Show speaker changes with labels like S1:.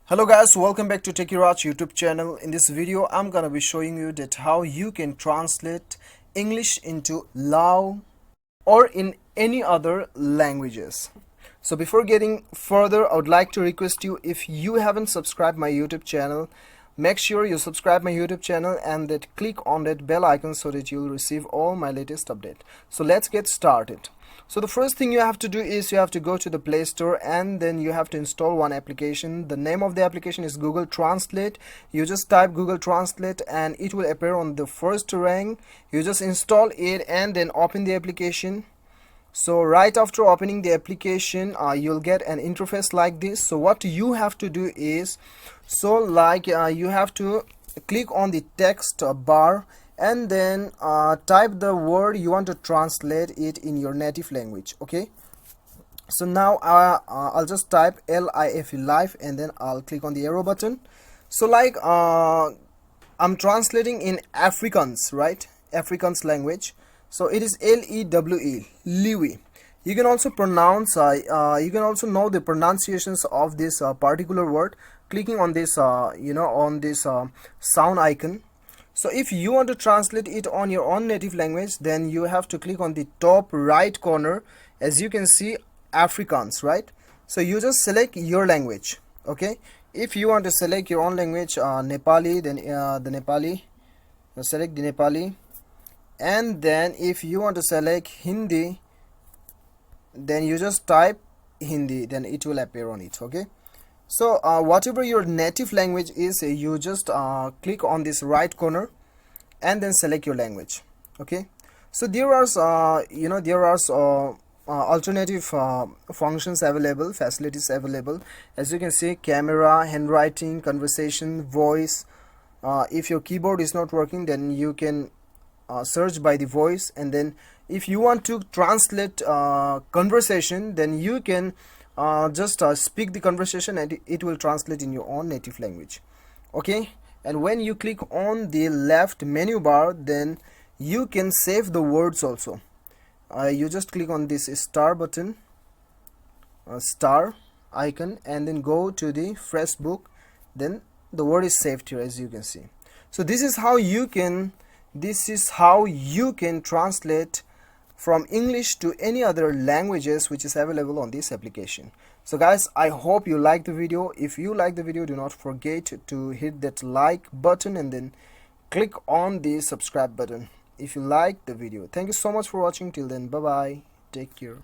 S1: Hello guys, welcome back to TechieRaj YouTube channel. In this video I'm gonna be showing you that how you can translate English into Lao or in any other languages. So before getting further, I would like to request you, if you haven't subscribed my YouTube channel, make sure you subscribe my YouTube channel and that click on that bell icon so that you'll receive all my latest update. So let's get started. So the first thing you have to do is you have to go to the Play Store and then you have to install one application. The name of the application is Google Translate. You just type Google Translate and it will appear on the first rank. You just install it and then open the application. So right after opening the application, you'll get an interface like this. So what you have to do is, you have to click on the text bar and then type the word you want to translate it in your native language. Okay, so now I'll just type LIFE, life, and then I'll click on the arrow button. So I'm translating in Afrikaans, right? Afrikaans language. So it is LEWE, Liwi. You can also pronounce, you can also know the pronunciations of this particular word, clicking on this, on this sound icon. So if you want to translate it on your own native language, then you have to click on the top right corner. As you can see, Afrikaans, right? So you just select your language. Okay, if you want to select your own language, Nepali, then the Nepali, select the Nepali. And then if you want to select Hindi, then you just type Hindi, then it will appear on it. Okay, so whatever your native language is, you just click on this right corner and then select your language. Okay, so there are alternative functions available, facilities available. As you can see, camera, handwriting, conversation, voice. If your keyboard is not working, then you can search by the voice, and then if you want to translate conversation, then you can just speak the conversation and it will translate in your own native language. Okay, and when you click on the left menu bar, then you can save the words also. You just click on this star button, star icon, and then go to the fresh book, then the word is saved here, as you can see. So this is how you can translate from English to any other languages which is available on this application. So guys, I hope you like the video. If you like the video, do not forget to hit that like button and then click on the subscribe button if you like the video. Thank you so much for watching. Till then, bye bye, take care.